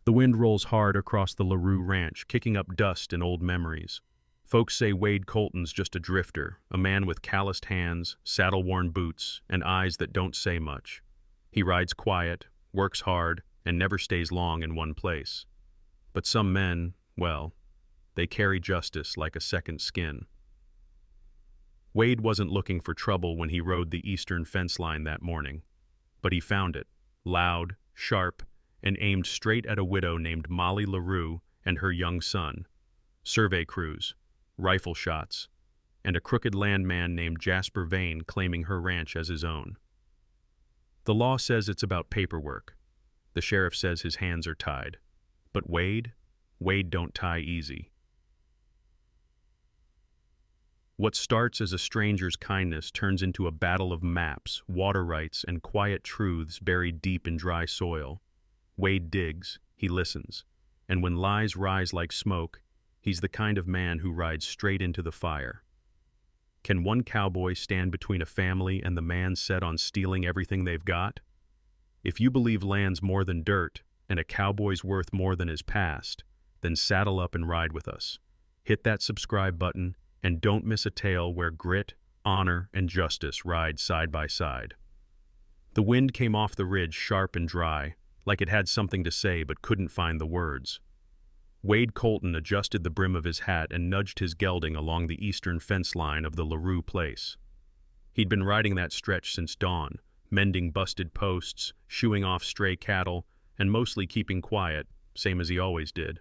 The wind rolls hard across the LaRue Ranch, kicking up dust and old memories. Folks say Wade Colton's just a drifter, a man with calloused hands, saddle-worn boots, and eyes that don't say much. He rides quiet, works hard, and never stays long in one place. But some men, well, they carry justice like a second skin. Wade wasn't looking for trouble when he rode the eastern fence line that morning, but he found it, loud, sharp, and aimed straight at a widow named Molly LaRue and her young son. Survey crews, rifle shots, and a crooked landman named Jasper Vane claiming her ranch as his own. The law says it's about paperwork. The sheriff says his hands are tied. But Wade don't tie easy. What starts as a stranger's kindness turns into a battle of maps, water rights, and quiet truths buried deep in dry soil. Wade digs, he listens, and when lies rise like smoke, he's the kind of man who rides straight into the fire. Can one cowboy stand between a family and the man set on stealing everything they've got? If you believe land's more than dirt, and a cowboy's worth more than his past, then saddle up and ride with us. Hit that subscribe button, and don't miss a tale where grit, honor, and justice ride side by side. The wind came off the ridge sharp and dry, like it had something to say but couldn't find the words. Wade Colton adjusted the brim of his hat and nudged his gelding along the eastern fence line of the LaRue place. He'd been riding that stretch since dawn, mending busted posts, shooing off stray cattle, and mostly keeping quiet, same as he always did.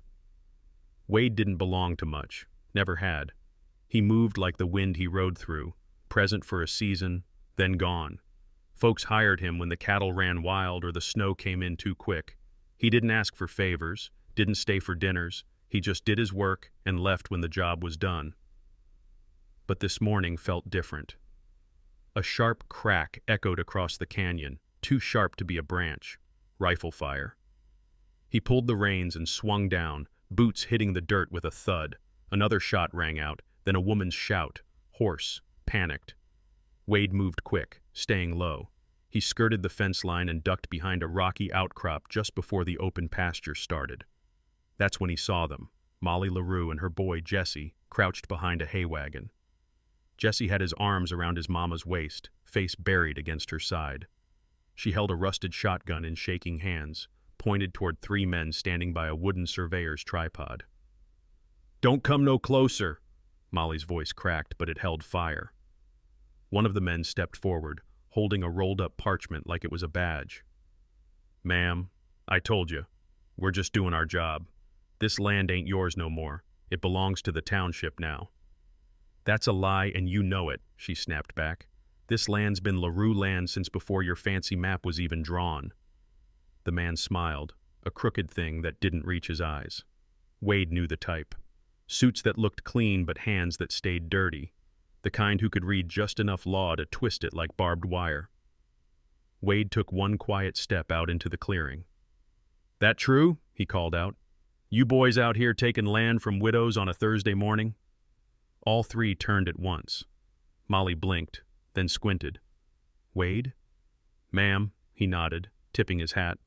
Wade didn't belong to much, never had. He moved like the wind he rode through, present for a season, then gone. Folks hired him when the cattle ran wild or the snow came in too quick. He didn't ask for favors, didn't stay for dinners. He just did his work and left when the job was done. But this morning felt different. A sharp crack echoed across the canyon, too sharp to be a branch. Rifle fire. He pulled the reins and swung down, boots hitting the dirt with a thud. Another shot rang out, then a woman's shout, hoarse, panicked. Wade moved quick, staying low. He skirted the fence line and ducked behind a rocky outcrop just before the open pasture started. That's when he saw them, Molly LaRue and her boy Jesse, crouched behind a hay wagon. Jesse had his arms around his mama's waist, face buried against her side. She held a rusted shotgun in shaking hands, pointed toward three men standing by a wooden surveyor's tripod. "Don't come no closer," Molly's voice cracked, but it held fire. One of the men stepped forward, holding a rolled-up parchment like it was a badge. "Ma'am, I told you, we're just doing our job. This land ain't yours no more. It belongs to the township now." "That's a lie, and you know it," she snapped back. "This land's been LaRue land since before your fancy map was even drawn." The man smiled, a crooked thing that didn't reach his eyes. Wade knew the type. Suits that looked clean but hands that stayed dirty. The kind who could read just enough law to twist it like barbed wire. Wade took one quiet step out into the clearing. "That true?" he called out. "You boys out here taking land from widows on a Thursday morning?" All three turned at once. Molly blinked, then squinted. "Wade?" "Ma'am," he nodded, tipping his hat.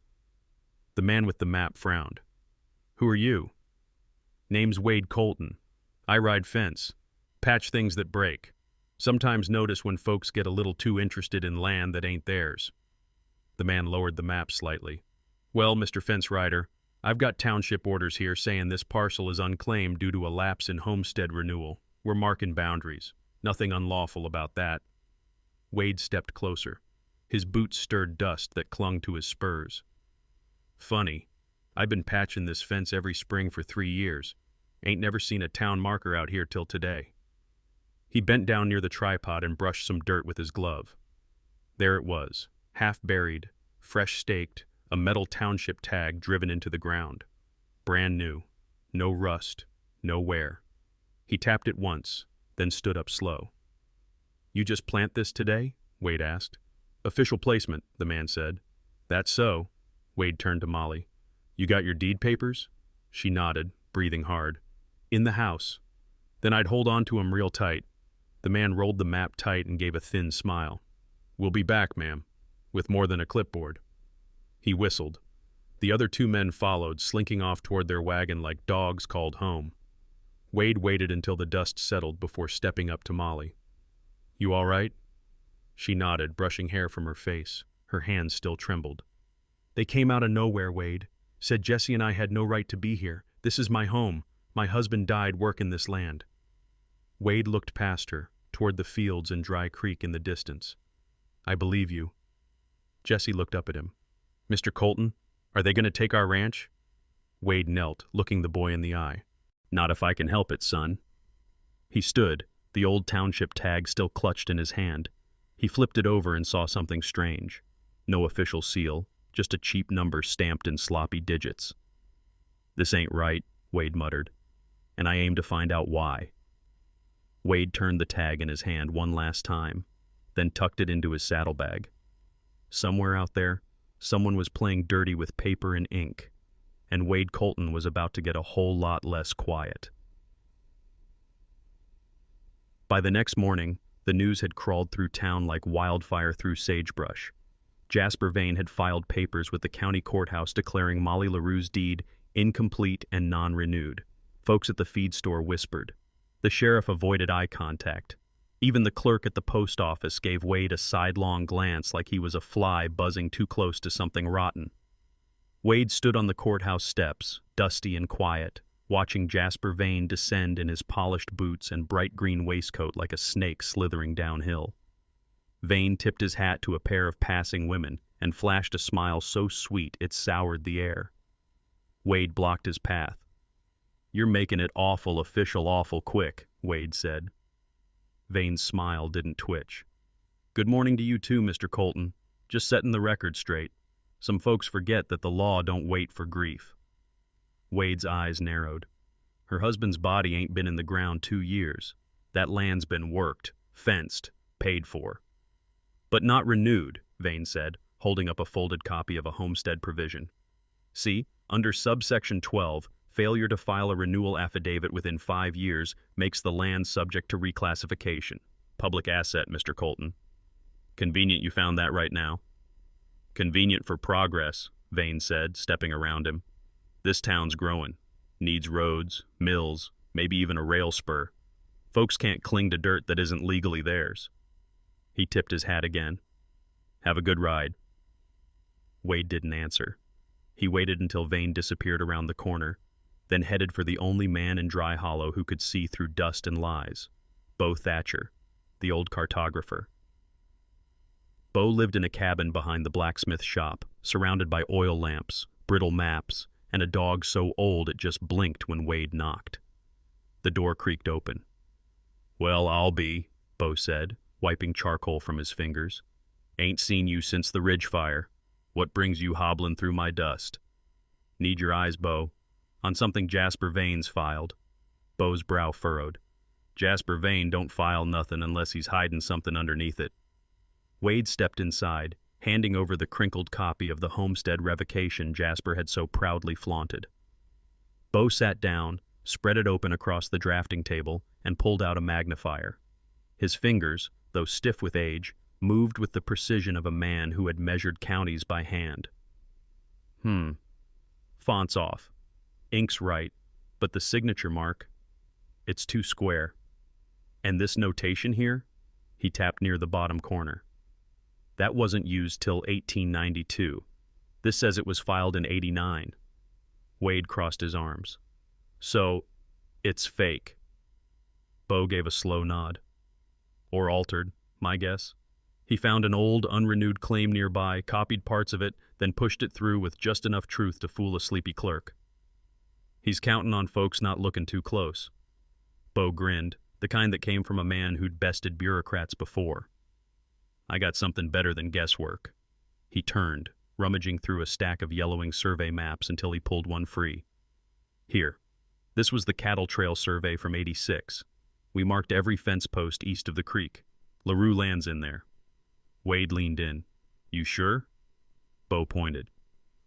The man with the map frowned. "Who are you?" "Name's Wade Colton. I ride fence. Patch things that break. Sometimes notice when folks get a little too interested in land that ain't theirs." The man lowered the map slightly. "Well, Mr. Fence Rider, I've got township orders here saying this parcel is unclaimed due to a lapse in homestead renewal. We're marking boundaries. Nothing unlawful about that." Wade stepped closer. His boots stirred dust that clung to his spurs. "Funny. I've been patching this fence every spring for 3 years. Ain't never seen a town marker out here till today." He bent down near the tripod and brushed some dirt with his glove. There it was, half buried, fresh staked, a metal township tag driven into the ground. Brand new. No rust, no wear. He tapped it once, then stood up slow. "You just plant this today?" Wade asked. "Official placement," the man said. "That's so." Wade turned to Molly. "You got your deed papers?" She nodded, breathing hard. "In the house." Then I'd hold on to him real tight. The man rolled the map tight and gave a thin smile. "We'll be back, ma'am, with more than a clipboard." He whistled. The other two men followed, slinking off toward their wagon like dogs called home. Wade waited until the dust settled before stepping up to Molly. "You all right?" She nodded, brushing hair from her face. Her hands still trembled. "They came out of nowhere, Wade. Said Jesse and I had no right to be here. This is my home. My husband died working this land." Wade looked past her, toward the fields and dry creek in the distance. "I believe you." Jesse looked up at him. "Mr. Colton, are they going to take our ranch?" Wade knelt, looking the boy in the eye. "Not if I can help it, son." He stood, the old township tag still clutched in his hand. He flipped it over and saw something strange. No official seal, just a cheap number stamped in sloppy digits. "This ain't right," Wade muttered, "and I aim to find out why." Wade turned the tag in his hand one last time, then tucked it into his saddlebag. Somewhere out there, someone was playing dirty with paper and ink, and Wade Colton was about to get a whole lot less quiet. By the next morning, the news had crawled through town like wildfire through sagebrush. Jasper Vane had filed papers with the county courthouse declaring Molly LaRue's deed incomplete and non-renewed. Folks at the feed store whispered. The sheriff avoided eye contact. Even the clerk at the post office gave Wade a sidelong glance like he was a fly buzzing too close to something rotten. Wade stood on the courthouse steps, dusty and quiet, watching Jasper Vane descend in his polished boots and bright green waistcoat like a snake slithering downhill. Vane tipped his hat to a pair of passing women and flashed a smile so sweet it soured the air. Wade blocked his path. "You're making it awful official awful quick," Wade said. Vane's smile didn't twitch. "Good morning to you too, Mr. Colton. Just setting the record straight. Some folks forget that the law don't wait for grief." Wade's eyes narrowed. "Her husband's body ain't been in the ground 2 years. That land's been worked, fenced, paid for." "But not renewed," Vane said, holding up a folded copy of a homestead provision. "See, under subsection 12, failure to file a renewal affidavit within 5 years makes the land subject to reclassification. Public asset, Mr. Colton. Convenient you found that right now." "Convenient for progress," Vane said, stepping around him. "This town's growing. Needs roads, mills, maybe even a rail spur. Folks can't cling to dirt that isn't legally theirs." He tipped his hat again. "Have a good ride." Wade didn't answer. He waited until Vane disappeared around the corner, then headed for the only man in Dry Hollow who could see through dust and lies, Bo Thatcher, the old cartographer. Bo lived in a cabin behind the blacksmith shop, surrounded by oil lamps, brittle maps, and a dog so old it just blinked when Wade knocked. The door creaked open. "Well, I'll be," Bo said, wiping charcoal from his fingers. "Ain't seen you since the Ridge Fire. What brings you hobbling through my dust?" "Need your eyes, Bo. On something Jasper Vane's filed." Bo's brow furrowed. "Jasper Vane don't file nothing unless he's hiding something underneath it." Wade stepped inside, handing over the crinkled copy of the homestead revocation Jasper had so proudly flaunted. Bo sat down, spread it open across the drafting table, and pulled out a magnifier. His fingers, though stiff with age, moved with the precision of a man who had measured counties by hand. Font's off. Ink's right, but the signature mark, it's too square. And this notation here? He tapped near the bottom corner. That wasn't used till 1892. This says it was filed in 89. Wade crossed his arms. "So, it's fake." Bo gave a slow nod. "Or altered, my guess. He found an old, unrenewed claim nearby, copied parts of it, then pushed it through with just enough truth to fool a sleepy clerk. He's counting on folks not looking too close." Bo grinned, the kind that came from a man who'd bested bureaucrats before. "I got something better than guesswork." He turned, rummaging through a stack of yellowing survey maps until he pulled one free. "Here. This was the cattle trail survey from '86. We marked every fence post east of the creek. LaRue land's in there." Wade leaned in. "You sure?" Bo pointed.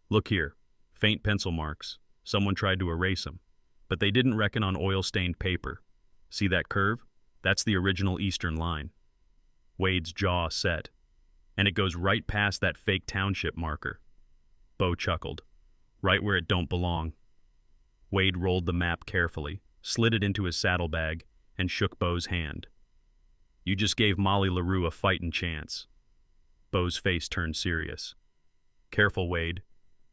"Look here. Faint pencil marks. Someone tried to erase them, but they didn't reckon on oil-stained paper. See that curve? That's the original eastern line." Wade's jaw set. "And it goes right past that fake township marker." Bo chuckled. right where it don't belong. Wade rolled the map carefully, slid it into his saddlebag, and shook Beau's hand. You just gave Molly LaRue a fightin' chance. Beau's face turned serious. Careful, Wade.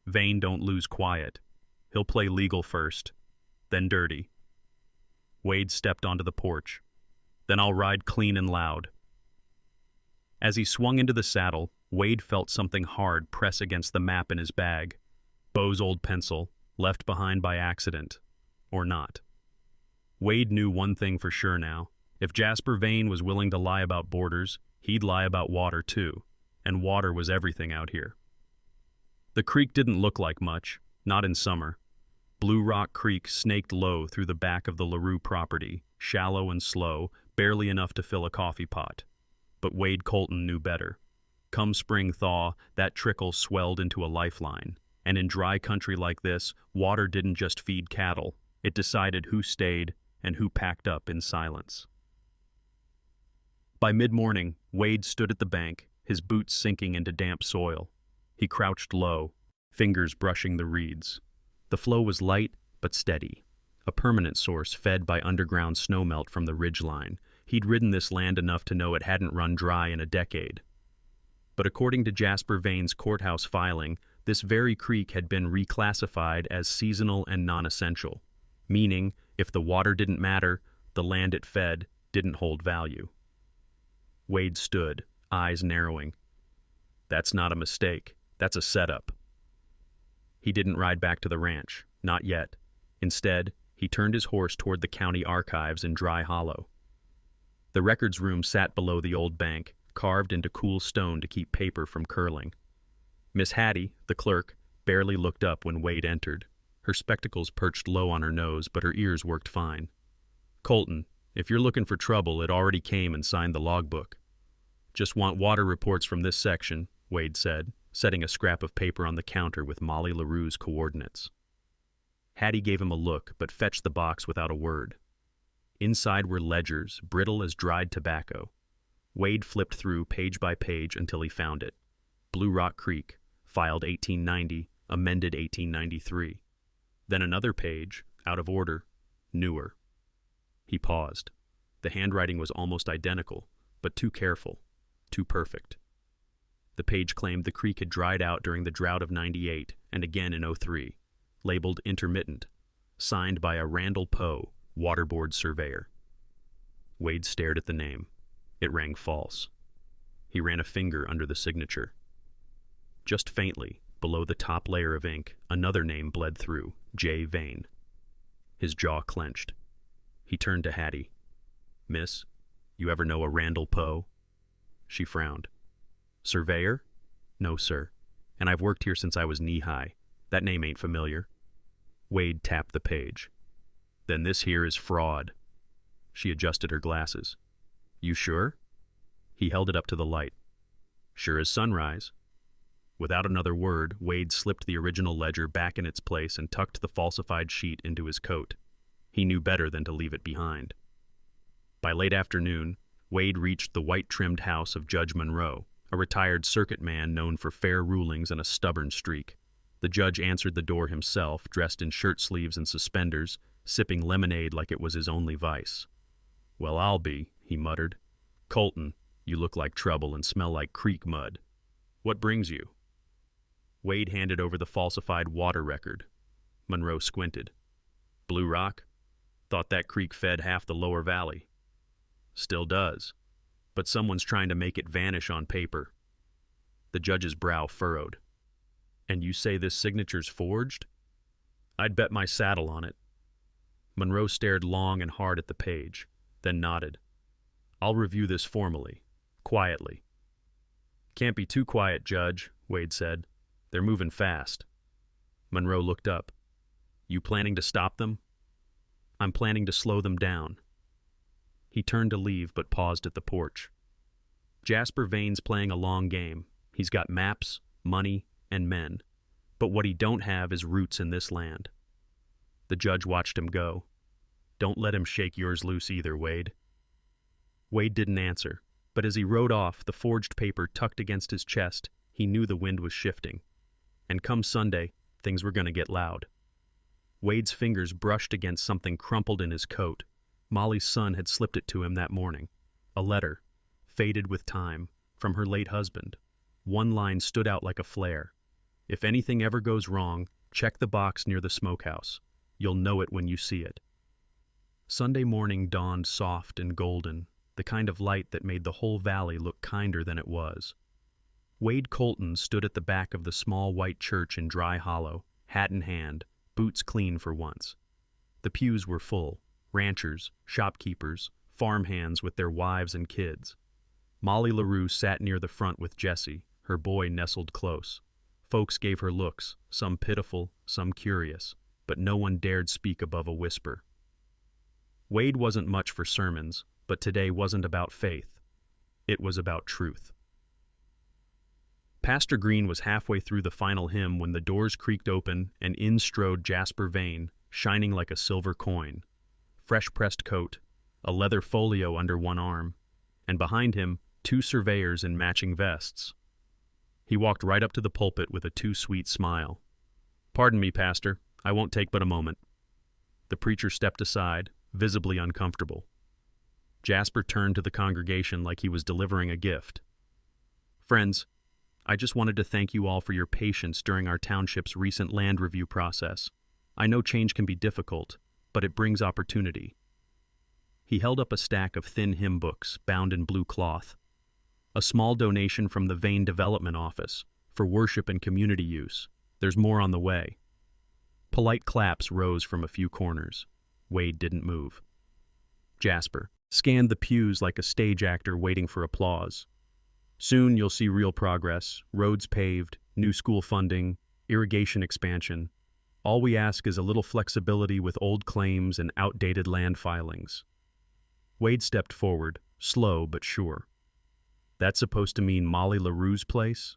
Vane don't lose quiet. He'll play legal first, then dirty. Wade stepped onto the porch. Then I'll ride clean and loud. As he swung into the saddle, Wade felt something hard press against the map in his bag. Beau's old pencil, left behind by accident. Or not. Wade knew one thing for sure now. If Jasper Vane was willing to lie about borders, he'd lie about water too. And water was everything out here. The creek didn't look like much, not in summer. Blue Rock Creek snaked low through the back of the LaRue property, shallow and slow, barely enough to fill a coffee pot. But Wade Colton knew better. Come spring thaw, that trickle swelled into a lifeline. And in dry country like this, water didn't just feed cattle. It decided who stayed and who packed up in silence. By mid-morning, Wade stood at the bank, his boots sinking into damp soil. He crouched low, fingers brushing the reeds. The flow was light but steady, a permanent source fed by underground snowmelt from the ridgeline. He'd ridden this land enough to know it hadn't run dry in a decade. But according to Jasper Vane's courthouse filing, this very creek had been reclassified as seasonal and non-essential, meaning if the water didn't matter, the land it fed didn't hold value. Wade stood, eyes narrowing. That's not a mistake. That's a setup. He didn't ride back to the ranch, not yet. Instead, he turned his horse toward the county archives in Dry Hollow. The records room sat below the old bank, carved into cool stone to keep paper from curling. Miss Hattie, the clerk, barely looked up when Wade entered. Her spectacles perched low on her nose, but her ears worked fine. Colton, if you're looking for trouble, it already came and signed the logbook. Just want water reports from this section, Wade said, setting a scrap of paper on the counter with Molly LaRue's coordinates. Hattie gave him a look, but fetched the box without a word. Inside were ledgers, brittle as dried tobacco. Wade flipped through page by page until he found it. Blue Rock Creek, filed 1890, amended 1893. Then another page, out of order, newer. He paused. The handwriting was almost identical, but too careful, too perfect. The page claimed the creek had dried out during the drought of 98 and again in 03, labeled intermittent, signed by a Randall Poe, water board surveyor. Wade stared at the name. It rang false. He ran a finger under the signature. Just faintly, below the top layer of ink, another name bled through, J. Vane. His jaw clenched. He turned to Hattie. Miss, you ever know a Randall Poe? She frowned. Surveyor? No, sir. And I've worked here since I was knee-high. That name ain't familiar. Wade tapped the page. Then this here is fraud. She adjusted her glasses. You sure? He held it up to the light. Sure as sunrise. Without another word, Wade slipped the original ledger back in its place and tucked the falsified sheet into his coat. He knew better than to leave it behind. By late afternoon, Wade reached the white-trimmed house of Judge Monroe, a retired circuit man known for fair rulings and a stubborn streak. The judge answered the door himself, dressed in shirt sleeves and suspenders, sipping lemonade like it was his only vice. Well, I'll be, he muttered. Colton, you look like trouble and smell like creek mud. What brings you? Wade handed over the falsified water record. Monroe squinted. Blue Rock? Thought that creek fed half the lower valley. Still does. But someone's trying to make it vanish on paper. The judge's brow furrowed. And you say this signature's forged? I'd bet my saddle on it. Monroe stared long and hard at the page, then nodded. I'll review this formally, quietly. Can't be too quiet, Judge, Wade said. They're moving fast. Monroe looked up. You planning to stop them? I'm planning to slow them down. He turned to leave but paused at the porch. Jasper Vane's playing a long game. He's got maps, money, and men. But what he don't have is roots in this land. The judge watched him go. Don't let him shake yours loose either, Wade. Wade didn't answer, but as he rode off, the forged paper tucked against his chest, he knew the wind was shifting. And come Sunday, things were going to get loud. Wade's fingers brushed against something crumpled in his coat. Molly's son had slipped it to him that morning. A letter, faded with time, from her late husband. One line stood out like a flare. "If anything ever goes wrong, check the box near the smokehouse. You'll know it when you see it." Sunday morning dawned soft and golden, the kind of light that made the whole valley look kinder than it was. Wade Colton stood at the back of the small white church in Dry Hollow, hat in hand, boots clean for once. The pews were full, ranchers, shopkeepers, farmhands with their wives and kids. Molly LaRue sat near the front with Jesse, her boy nestled close. Folks gave her looks, some pitiful, some curious, but no one dared speak above a whisper. Wade wasn't much for sermons, but today wasn't about faith. It was about truth. Pastor Green was halfway through the final hymn when the doors creaked open and in strode Jasper Vane, shining like a silver coin. Fresh-pressed coat, a leather folio under one arm, and behind him, 2 surveyors in matching vests. He walked right up to the pulpit with a too-sweet smile. "Pardon me, Pastor, I won't take but a moment." The preacher stepped aside, visibly uncomfortable. Jasper turned to the congregation like he was delivering a gift. "Friends, I just wanted to thank you all for your patience during our township's recent land review process. I know change can be difficult, but it brings opportunity." He held up a stack of thin hymn books bound in blue cloth. "A small donation from the Vane Development Office for worship and community use. There's more on the way." Polite claps rose from a few corners. Wade didn't move. Jasper scanned the pews like a stage actor waiting for applause. "Soon you'll see real progress, roads paved, new school funding, irrigation expansion. All we ask is a little flexibility with old claims and outdated land filings." Wade stepped forward, slow but sure. "That's supposed to mean Molly LaRue's place?"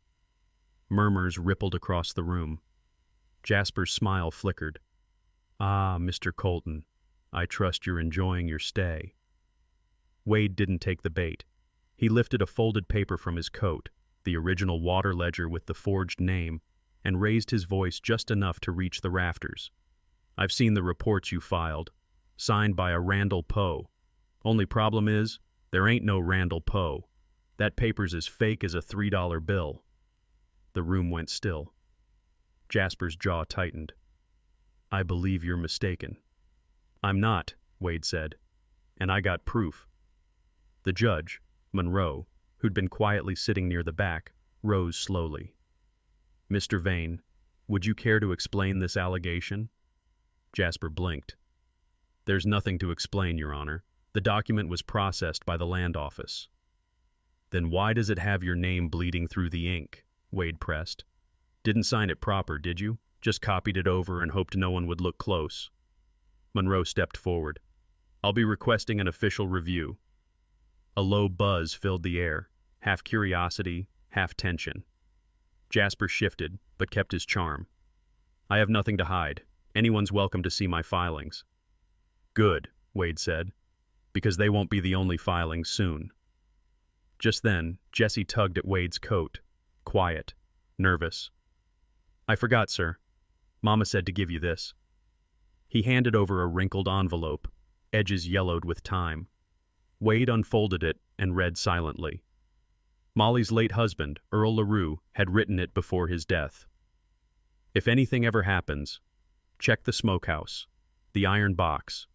Murmurs rippled across the room. Jasper's smile flickered. "Ah, Mr. Colton, I trust you're enjoying your stay." Wade didn't take the bait. He lifted a folded paper from his coat, the original water ledger with the forged name, and raised his voice just enough to reach the rafters. "I've seen the reports you filed, signed by a Randall Poe. Only problem is, there ain't no Randall Poe. That paper's as fake as a $3 bill." The room went still. Jasper's jaw tightened. "I believe you're mistaken." "I'm not," Wade said, "and I got proof." The judge, Monroe, who'd been quietly sitting near the back, rose slowly. "Mr. Vane, would you care to explain this allegation?" Jasper blinked. "There's nothing to explain, Your Honor. The document was processed by the land office." "Then why does it have your name bleeding through the ink?" Wade pressed. "Didn't sign it proper, did you? Just copied it over and hoped no one would look close." Monroe stepped forward. "I'll be requesting an official review." A low buzz filled the air, half curiosity, half tension. Jasper shifted, but kept his charm. "I have nothing to hide. Anyone's welcome to see my filings." "Good," Wade said, "because they won't be the only filings soon." Just then, Jesse tugged at Wade's coat, quiet, nervous. "I forgot, sir. Mama said to give you this." He handed over a wrinkled envelope, edges yellowed with time. Wade unfolded it and read silently. Molly's late husband, Earl LaRue, had written it before his death. "If anything ever happens, check the smokehouse, the iron box.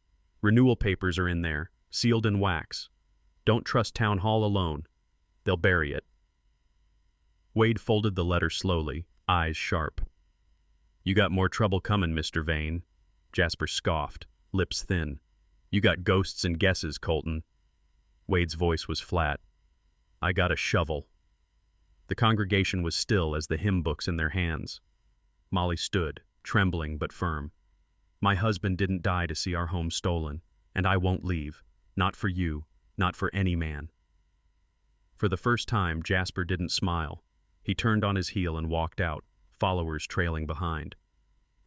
Renewal papers are in there, sealed in wax. Don't trust Town Hall alone. They'll bury it." Wade folded the letter slowly, eyes sharp. "You got more trouble coming, Mr. Vane." Jasper scoffed, lips thin. "You got ghosts and guesses, Colton." Wade's voice was flat. "I got a shovel." The congregation was still as the hymn books in their hands. Molly stood, trembling but firm. "My husband didn't die to see our home stolen, and I won't leave. Not for you, not for any man." For the first time, Jasper didn't smile. He turned on his heel and walked out, followers trailing behind.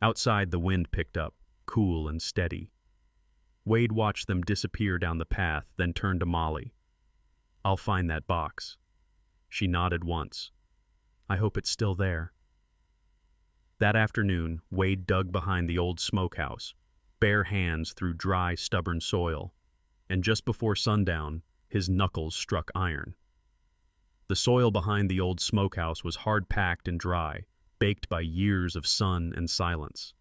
Outside, the wind picked up, cool and steady. Wade watched them disappear down the path, then turned to Molly. "I'll find that box." She nodded once. "I hope it's still there." That afternoon, Wade dug behind the old smokehouse, bare hands through dry, stubborn soil, and just before sundown, his knuckles struck iron. The soil behind the old smokehouse was hard-packed and dry, baked by years of sun and silence.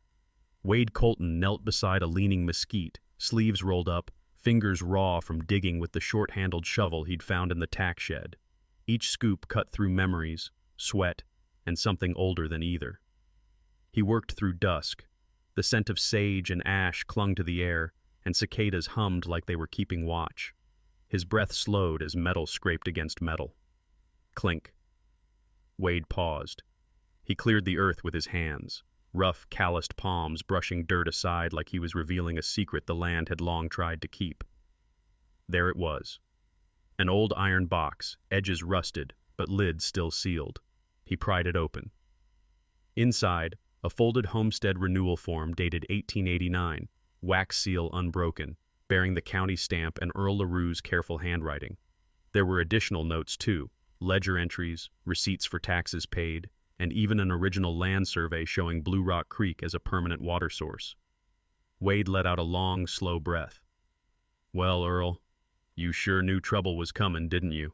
Wade Colton knelt beside a leaning mesquite, sleeves rolled up, fingers raw from digging with the short-handled shovel he'd found in the tack shed. Each scoop cut through memories, sweat, and something older than either. He worked through dusk. The scent of sage and ash clung to the air, and cicadas hummed like they were keeping watch. His breath slowed as metal scraped against metal. Clink. Wade paused. He cleared the earth with his hands, rough, calloused palms brushing dirt aside like he was revealing a secret the land had long tried to keep. There it was. An old iron box, edges rusted, but lid still sealed. He pried it open. Inside, a folded homestead renewal form dated 1889, wax seal unbroken, bearing the county stamp and Earl LaRue's careful handwriting. There were additional notes, too, ledger entries, receipts for taxes paid, and even an original land survey showing Blue Rock Creek as a permanent water source. Wade let out a long, slow breath. "Well, Earl, you sure knew trouble was coming, didn't you?"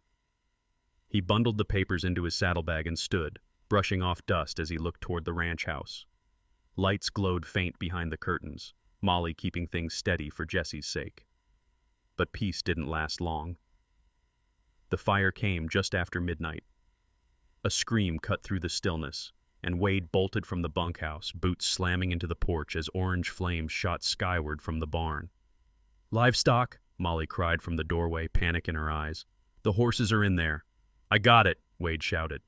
He bundled the papers into his saddlebag and stood, brushing off dust as he looked toward the ranch house. Lights glowed faint behind the curtains, Molly keeping things steady for Jesse's sake. But peace didn't last long. The fire came just after midnight. A scream cut through the stillness, and Wade bolted from the bunkhouse, boots slamming into the porch as orange flames shot skyward from the barn. "Livestock!" Molly cried from the doorway, panic in her eyes. "The horses are in there." "I got it!" Wade shouted.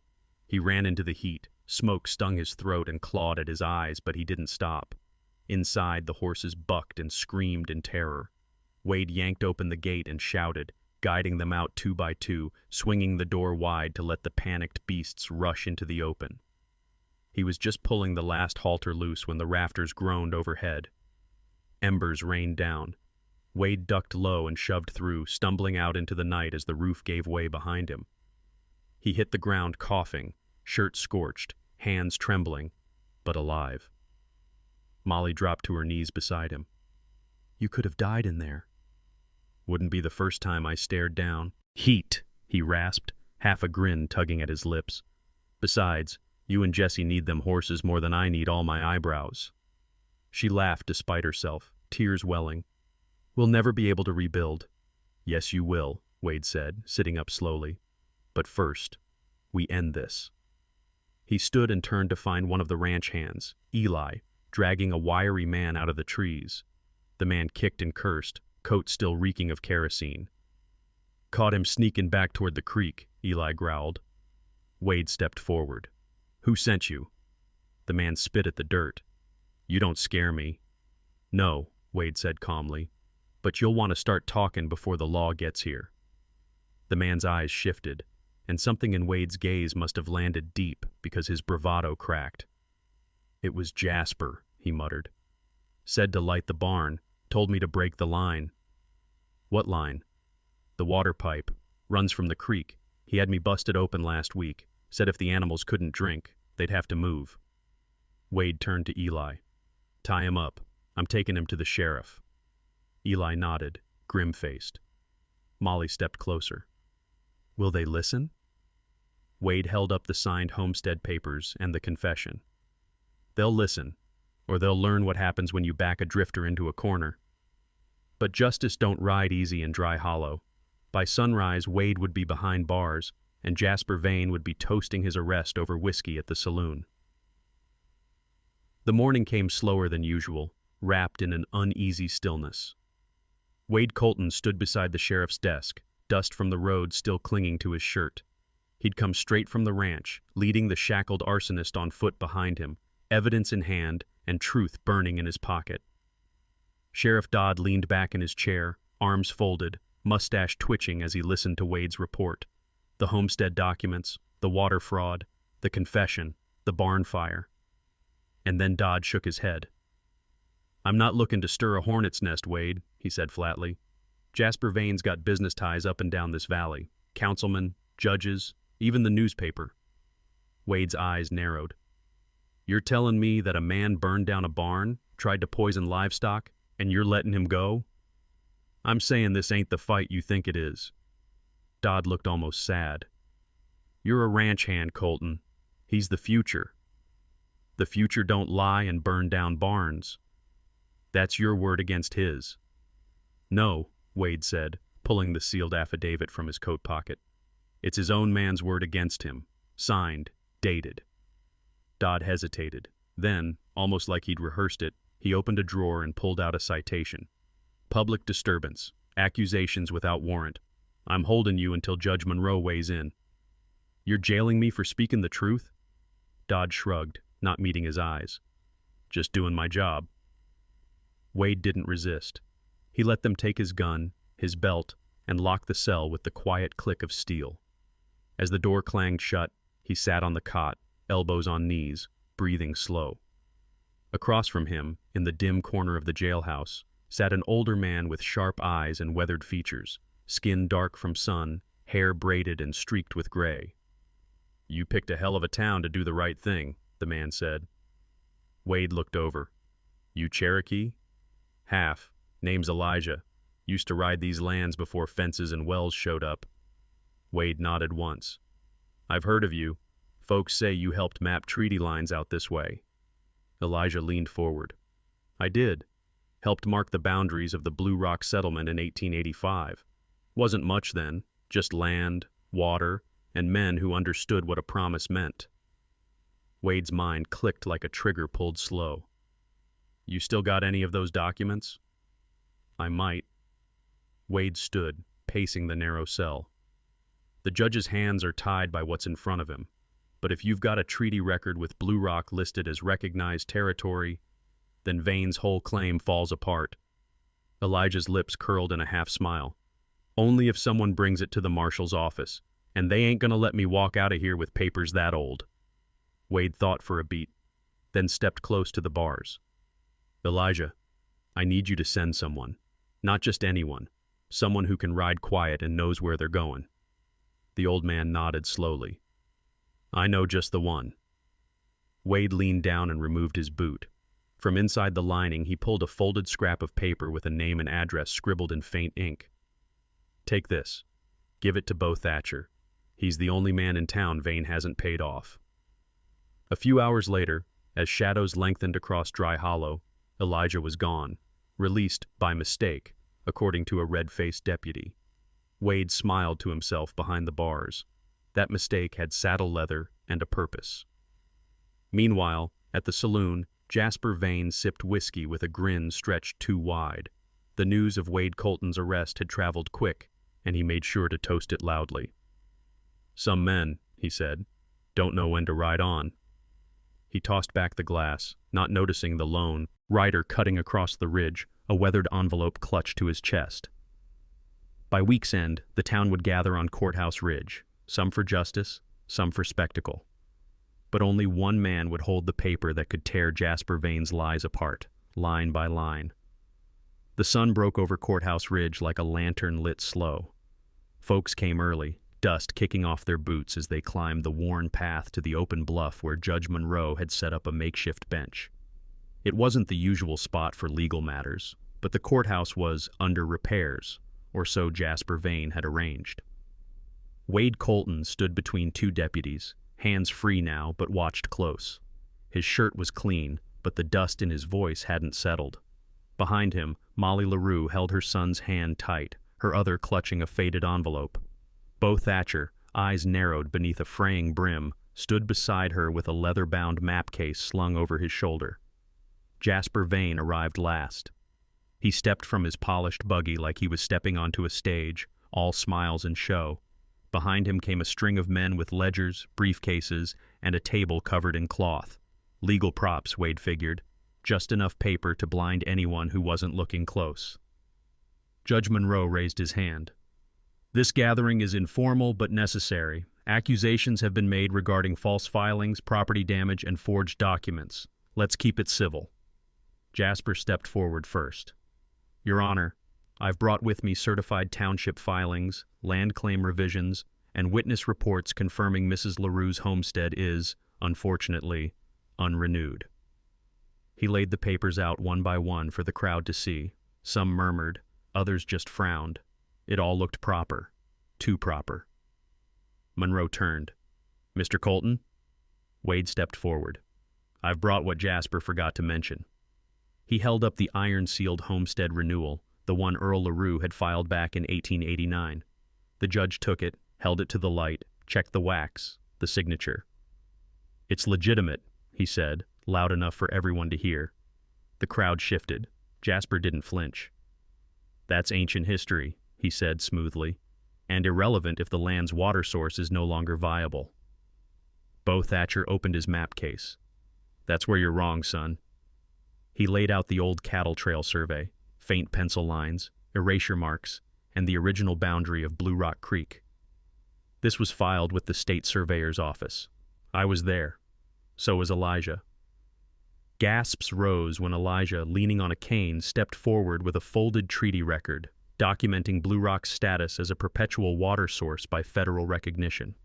He ran into the heat. Smoke stung his throat and clawed at his eyes, but he didn't stop. Inside, the horses bucked and screamed in terror. Wade yanked open the gate and shouted, guiding them out 2 by 2, swinging the door wide to let the panicked beasts rush into the open. He was just pulling the last halter loose when the rafters groaned overhead. Embers rained down. Wade ducked low and shoved through, stumbling out into the night as the roof gave way behind him. He hit the ground coughing, shirt scorched, hands trembling, but alive. Molly dropped to her knees beside him. "You could have died in there." "Wouldn't be the first time I stared down." "Heat," he rasped, half a grin tugging at his lips. "Besides, you and Jesse need them horses more than I need all my eyebrows." She laughed despite herself, tears welling. "We'll never be able to rebuild." "Yes, you will," Wade said, sitting up slowly. "But first, we end this." He stood and turned to find one of the ranch hands, Eli, dragging a wiry man out of the trees. The man kicked and cursed, coat still reeking of kerosene. "Caught him sneaking back toward the creek," Eli growled. Wade stepped forward. "Who sent you?" The man spit at the dirt. "You don't scare me." "No," Wade said calmly, "but you'll want to start talking before the law gets here." The man's eyes shifted, and something in Wade's gaze must have landed deep because his bravado cracked. "It was Jasper," he muttered. "Said to light the barn, told me to break the line." "What line?" "The water pipe. Runs from the creek. He had me busted open last week. Said if the animals couldn't drink, they'd have to move." Wade turned to Eli. "Tie him up. I'm taking him to the sheriff." Eli nodded, grim-faced. Molly stepped closer. "Will they listen?" Wade held up the signed homestead papers and the confession. "They'll listen, or they'll learn what happens when you back a drifter into a corner." But justice don't ride easy in Dry Hollow. By sunrise, Wade would be behind bars, and Jasper Vane would be toasting his arrest over whiskey at the saloon. The morning came slower than usual, wrapped in an uneasy stillness. Wade Colton stood beside the sheriff's desk, dust from the road still clinging to his shirt. He'd come straight from the ranch, leading the shackled arsonist on foot behind him, evidence in hand and truth burning in his pocket. Sheriff Dodd leaned back in his chair, arms folded, mustache twitching as he listened to Wade's report. The homestead documents, the water fraud, the confession, the barn fire. And then Dodd shook his head. "I'm not looking to stir a hornet's nest, Wade," he said flatly. "Jasper Vane's got business ties up and down this valley. Councilmen, judges, even the newspaper." Wade's eyes narrowed. You're telling me that a man burned down a barn, tried to poison livestock, and you're letting him go? I'm saying this ain't the fight you think it is." Dodd looked almost sad. "You're a ranch hand, Colton. He's the future. The future don't lie and burn down barns. That's your word against his." "No," Wade said, pulling the sealed affidavit from his coat pocket. "It's his own man's word against him. Signed, dated." Dodd hesitated. Then, almost like he'd rehearsed it, he opened a drawer and pulled out a citation. "Public disturbance. Accusations without warrant. I'm holding you until Judge Monroe weighs in." "You're jailing me for speaking the truth?" Dodd shrugged, not meeting his eyes. "Just doing my job." Wade didn't resist. He let them take his gun, his belt, and lock the cell with the quiet click of steel. As the door clanged shut, he sat on the cot, elbows on knees, breathing slow. Across from him, in the dim corner of the jailhouse, sat an older man with sharp eyes and weathered features, skin dark from sun, hair braided and streaked with gray. "You picked a hell of a town to do the right thing," the man said. Wade looked over. "You Cherokee?" "Half. Name's Elijah. Used to ride these lands before fences and wells showed up." Wade nodded once. "I've heard of you. Folks say you helped map treaty lines out this way." Elijah leaned forward. "I did. Helped mark the boundaries of the Blue Rock settlement in 1885. Wasn't much then, just land, water, and men who understood what a promise meant." Wade's mind clicked like a trigger pulled slow. "You still got any of those documents?" "I might." Wade stood, pacing the narrow cell. "The judge's hands are tied by what's in front of him. But if you've got a treaty record with Blue Rock listed as recognized territory, then Vane's whole claim falls apart." Elijah's lips curled in a half-smile. "Only if someone brings it to the marshal's office, and they ain't gonna let me walk out of here with papers that old." Wade thought for a beat, then stepped close to the bars. "Elijah, I need you to send someone. Not just anyone. Someone who can ride quiet and knows where they're going." The old man nodded slowly. "I know just the one." Wade leaned down and removed his boot. From inside the lining, he pulled a folded scrap of paper with a name and address scribbled in faint ink. "Take this. Give it to Bo Thatcher. He's the only man in town Vane hasn't paid off." A few hours later, as shadows lengthened across Dry Hollow, Elijah was gone, released by mistake, according to a red-faced deputy. Wade smiled to himself behind the bars. That mistake had saddle leather and a purpose. Meanwhile, at the saloon, Jasper Vane sipped whiskey with a grin stretched too wide. The news of Wade Colton's arrest had traveled quick, and he made sure to toast it loudly. "Some men," he said, "don't know when to ride on." He tossed back the glass, not noticing the lone rider cutting across the ridge, a weathered envelope clutched to his chest. By week's end, the town would gather on Courthouse Ridge, some for justice, some for spectacle. But only one man would hold the paper that could tear Jasper Vane's lies apart, line by line. The sun broke over Courthouse Ridge like a lantern lit slow. Folks came early, dust kicking off their boots as they climbed the worn path to the open bluff where Judge Monroe had set up a makeshift bench. It wasn't the usual spot for legal matters, but the courthouse was under repairs, or so Jasper Vane had arranged. Wade Colton stood between two deputies, hands free now but watched close. His shirt was clean, but the dust in his voice hadn't settled. Behind him, Molly LaRue held her son's hand tight, her other clutching a faded envelope. Bo Thatcher, eyes narrowed beneath a fraying brim, stood beside her with a leather-bound map case slung over his shoulder. Jasper Vane arrived last. He stepped from his polished buggy like he was stepping onto a stage, all smiles and show. Behind him came a string of men with ledgers, briefcases, and a table covered in cloth. Legal props, Wade figured. Just enough paper to blind anyone who wasn't looking close. Judge Monroe raised his hand. "This gathering is informal but necessary. Accusations have been made regarding false filings, property damage, and forged documents. Let's keep it civil." Jasper stepped forward first. "Your Honor, I've brought with me certified township filings, land claim revisions, and witness reports confirming Mrs. LaRue's homestead is, unfortunately, unrenewed. He laid the papers out one by one for the crowd to see. Some murmured, others just frowned. It all looked proper. Too proper. Monroe turned. "Mr. Colton?" Wade stepped forward. "I've brought what Jasper forgot to mention." He held up the iron-sealed homestead renewal, the one Earl LaRue had filed back in 1889. The judge took it, held it to the light, checked the wax, the signature. "It's legitimate," he said, loud enough for everyone to hear. The crowd shifted. Jasper didn't flinch. "That's ancient history," he said smoothly, "and irrelevant if the land's water source is no longer viable." Bo Thatcher opened his map case. "That's where you're wrong, son." He laid out the old cattle trail survey, faint pencil lines, erasure marks, and the original boundary of Blue Rock Creek. This was filed with the state surveyor's office. I was there. So was Elijah. Gasps rose when Elijah, leaning on a cane, stepped forward with a folded treaty record, documenting Blue Rock's status as a perpetual water source by federal recognition.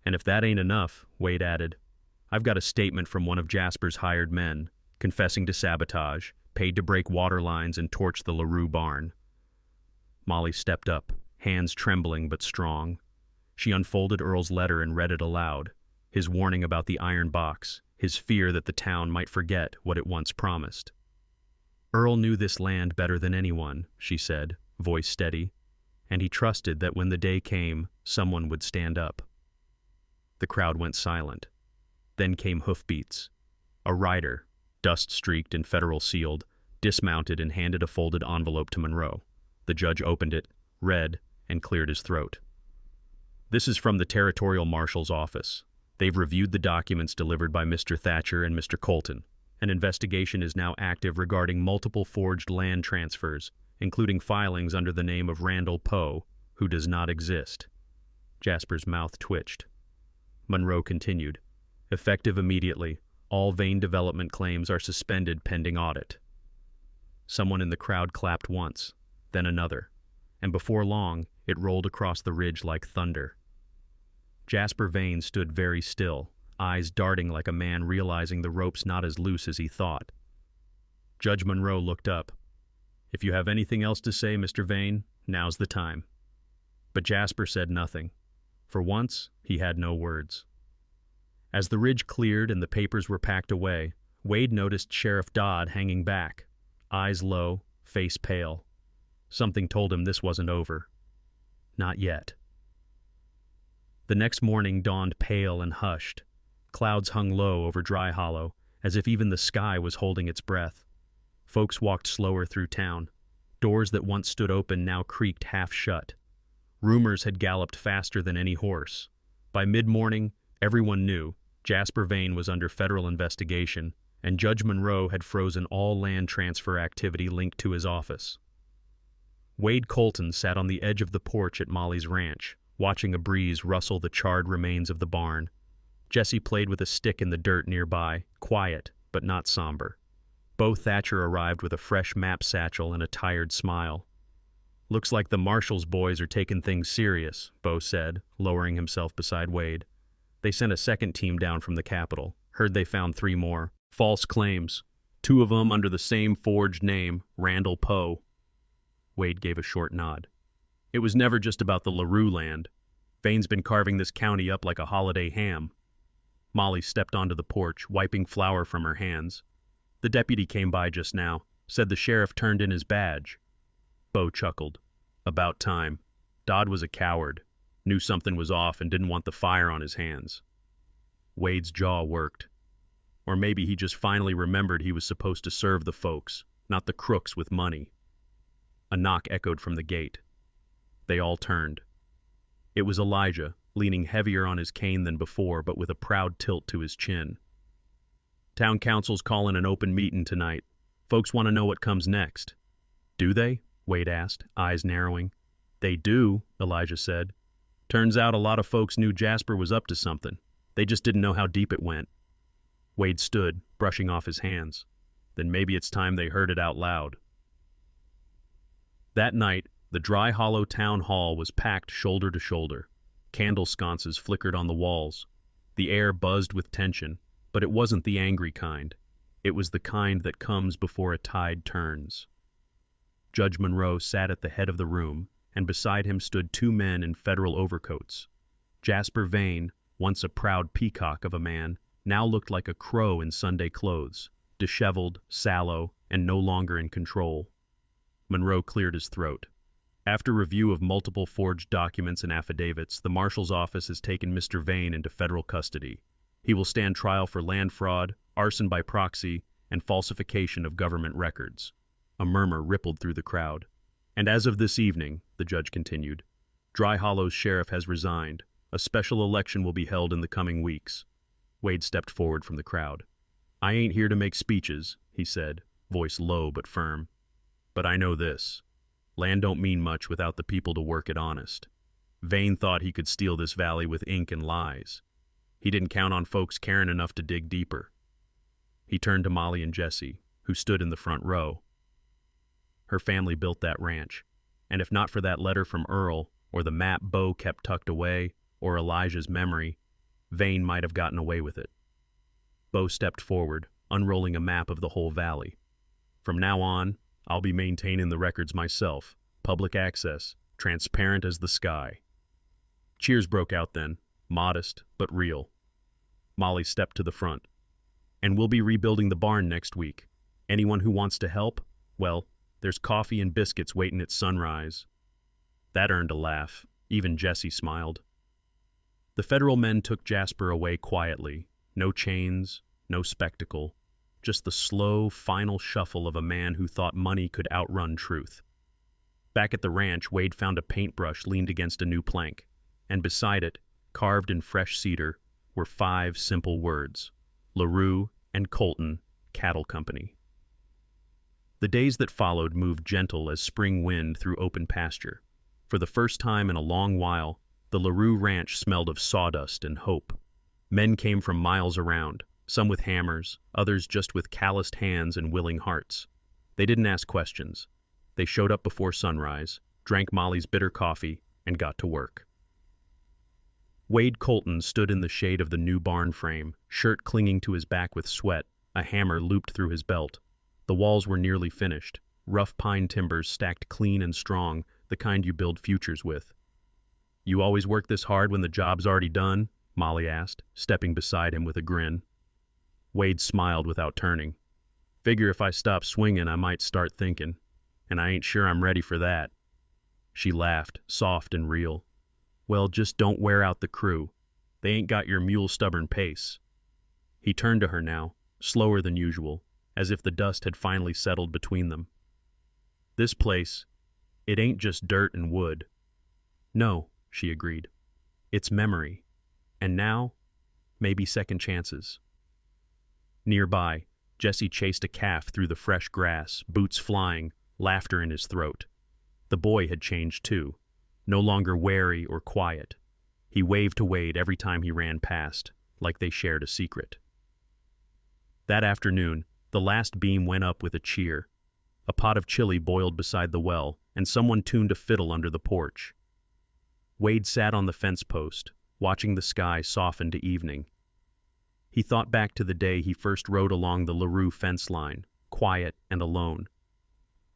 "And if that ain't enough," Wade added, "I've got a statement from one of Jasper's hired men, confessing to sabotage, paid to break water lines and torch the LaRue barn." Molly stepped up, hands trembling but strong. She unfolded Earl's letter and read it aloud, his warning about the iron box, his fear that the town might forget what it once promised. "Earl knew this land better than anyone," she said, voice steady, "and he trusted that when the day came, someone would stand up." The crowd went silent. Then came hoofbeats. A rider, dust-streaked and federal-sealed, dismounted and handed a folded envelope to Monroe. The judge opened it, read, and cleared his throat. "This is from the Territorial Marshal's office. They've reviewed the documents delivered by Mr. Thatcher and Mr. Colton. An investigation is now active regarding multiple forged land transfers, including filings under the name of Randall Poe, who does not exist." Jasper's mouth twitched. Monroe continued, "Effective immediately, all vein development claims are suspended pending audit." Someone in the crowd clapped once, then another, and before long, it rolled across the ridge like thunder. Jasper Vane stood very still, eyes darting like a man realizing the rope's not as loose as he thought. Judge Monroe looked up. "If you have anything else to say, Mr. Vane, now's the time." But Jasper said nothing. For once, he had no words. As the ridge cleared and the papers were packed away, Wade noticed Sheriff Dodd hanging back, eyes low, face pale. Something told him this wasn't over. Not yet. The next morning dawned pale and hushed. Clouds hung low over Dry Hollow, as if even the sky was holding its breath. Folks walked slower through town. Doors that once stood open now creaked half shut. Rumors had galloped faster than any horse. By mid-morning, everyone knew Jasper Vane was under federal investigation, and Judge Monroe had frozen all land transfer activity linked to his office. Wade Colton sat on the edge of the porch at Molly's ranch, watching a breeze rustle the charred remains of the barn. Jesse played with a stick in the dirt nearby, quiet, but not somber. Bo Thatcher arrived with a fresh map satchel and a tired smile. "Looks like the Marshall's boys are taking things serious," Bo said, lowering himself beside Wade. "They sent a second team down from the Capitol. Heard they found 3 more. False claims. 2 of them under the same forged name, Randall Poe." Wade gave a short nod. "It was never just about the LaRue land. Vane's been carving this county up like a holiday ham." Molly stepped onto the porch, wiping flour from her hands. "The deputy came by just now. Said the sheriff turned in his badge." Bo chuckled. "About time. Dodd was a coward. Knew something was off and didn't want the fire on his hands." Wade's jaw worked. Or maybe he just finally remembered he was supposed to serve the folks, not the crooks with money. A knock echoed from the gate. They all turned. It was Elijah, leaning heavier on his cane than before, but with a proud tilt to his chin. "Town council's calling an open meeting tonight. Folks want to know what comes next." "Do they?" Wade asked, eyes narrowing. "They do," Elijah said. "Turns out a lot of folks knew Jasper was up to something. They just didn't know how deep it went." Wade stood, brushing off his hands. "Then maybe it's time they heard it out loud." That night, the Dry Hollow Town Hall was packed shoulder to shoulder. Candle sconces flickered on the walls. The air buzzed with tension. But it wasn't the angry kind. It was the kind that comes before a tide turns. Judge Monroe sat at the head of the room, and beside him stood two men in federal overcoats. Jasper Vane, once a proud peacock of a man, now looked like a crow in Sunday clothes, disheveled, sallow, and no longer in control. Monroe cleared his throat. After review of multiple forged documents and affidavits, the marshal's office has taken Mr. Vane into federal custody. He will stand trial for land fraud, arson by proxy, and falsification of government records. A murmur rippled through the crowd. And as of this evening, the judge continued, Dry Hollow's sheriff has resigned. A special election will be held in the coming weeks. Wade stepped forward from the crowd. I ain't here to make speeches, he said, voice low but firm. But I know this. Land don't mean much without the people to work it honest. Vane thought he could steal this valley with ink and lies. He didn't count on folks caring enough to dig deeper. He turned to Molly and Jesse, who stood in the front row. Her family built that ranch, and if not for that letter from Earl, or the map Bo kept tucked away, or Elijah's memory, Vane might have gotten away with it. Bo stepped forward, unrolling a map of the whole valley. From now on, I'll be maintaining the records myself, public access, transparent as the sky. Cheers broke out then, modest but real. Molly stepped to the front. And we'll be rebuilding the barn next week. Anyone who wants to help, well, there's coffee and biscuits waiting at sunrise. That earned a laugh. Even Jesse smiled. The federal men took Jasper away quietly. No chains, no spectacle. Just the slow, final shuffle of a man who thought money could outrun truth. Back at the ranch, Wade found a paintbrush leaned against a new plank, and beside it, carved in fresh cedar, were 5 simple words: LaRue and Colton Cattle Company. The days that followed moved gentle as spring wind through open pasture. For the first time in a long while, the LaRue ranch smelled of sawdust and hope. Men came from miles around, some with hammers, others just with calloused hands and willing hearts. They didn't ask questions. They showed up before sunrise, drank Molly's bitter coffee, and got to work. Wade Colton stood in the shade of the new barn frame, shirt clinging to his back with sweat, a hammer looped through his belt. The walls were nearly finished, rough pine timbers stacked clean and strong, the kind you build futures with. You always work this hard when the job's already done? Molly asked, stepping beside him with a grin. Wade smiled without turning. Figure if I stop swinging, I might start thinking, and I ain't sure I'm ready for that. She laughed, soft and real. Well, just don't wear out the crew. They ain't got your mule-stubborn pace. He turned to her now, slower than usual, as if the dust had finally settled between them. This place, it ain't just dirt and wood. No, she agreed. It's memory. And now, maybe second chances. Nearby, Jesse chased a calf through the fresh grass, boots flying, laughter in his throat. The boy had changed too, no longer wary or quiet. He waved to Wade every time he ran past, like they shared a secret. That afternoon, the last beam went up with a cheer. A pot of chili boiled beside the well, and someone tuned a fiddle under the porch. Wade sat on the fence post, watching the sky soften to evening. He thought back to the day he first rode along the LaRue fence line, quiet and alone.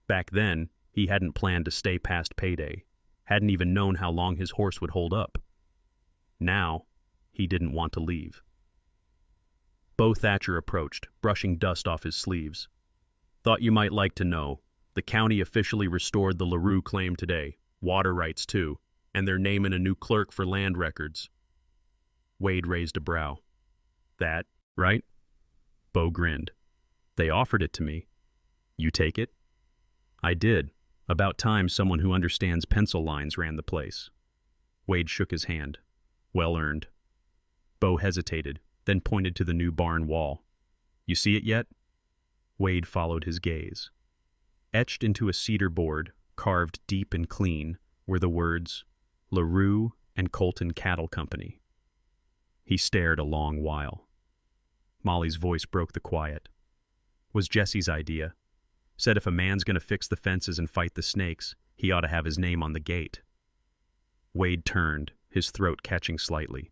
Back then, he hadn't planned to stay past payday, hadn't even known how long his horse would hold up. Now, he didn't want to leave. Bo Thatcher approached, brushing dust off his sleeves. Thought you might like to know, the county officially restored the LaRue claim today, water rights too, and they're naming a new clerk for land records. Wade raised a brow. That, right? Bo grinned. They offered it to me. You take it? I did. About time someone who understands pencil lines ran the place. Wade shook his hand. Well earned. Bo hesitated, then pointed to the new barn wall. You see it yet? Wade followed his gaze. Etched into a cedar board, carved deep and clean, were the words, LaRue and Colton Cattle Company. He stared a long while. Molly's voice broke the quiet. Was Jesse's idea. Said if a man's going to fix the fences and fight the snakes, he ought to have his name on the gate. Wade turned, his throat catching slightly.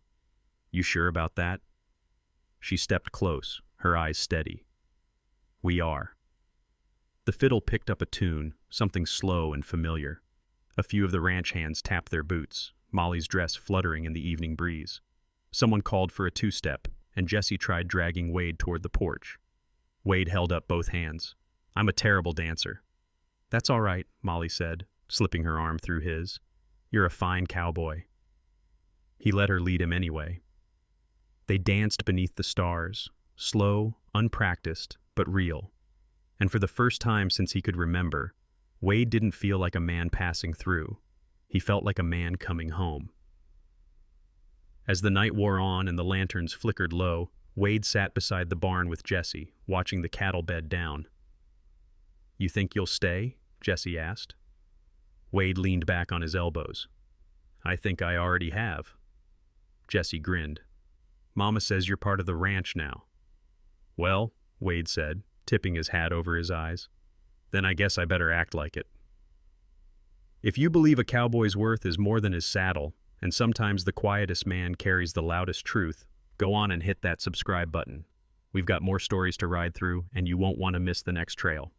You sure about that? She stepped close, her eyes steady. "We are." The fiddle picked up a tune, something slow and familiar. A few of the ranch hands tapped their boots, Molly's dress fluttering in the evening breeze. Someone called for a two-step, and Jesse tried dragging Wade toward the porch. Wade held up both hands. "I'm a terrible dancer." "That's all right," Molly said, slipping her arm through his. "You're a fine cowboy." He let her lead him anyway. They danced beneath the stars, slow, unpracticed, but real. And for the first time since he could remember, Wade didn't feel like a man passing through. He felt like a man coming home. As the night wore on and the lanterns flickered low, Wade sat beside the barn with Jesse, watching the cattle bed down. "You think you'll stay?" Jesse asked. Wade leaned back on his elbows. "I think I already have." Jesse grinned. "Mama says you're part of the ranch now." "Well," Wade said, tipping his hat over his eyes, "then I guess I better act like it." If you believe a cowboy's worth is more than his saddle, and sometimes the quietest man carries the loudest truth, go on and hit that subscribe button. We've got more stories to ride through, and you won't want to miss the next trail.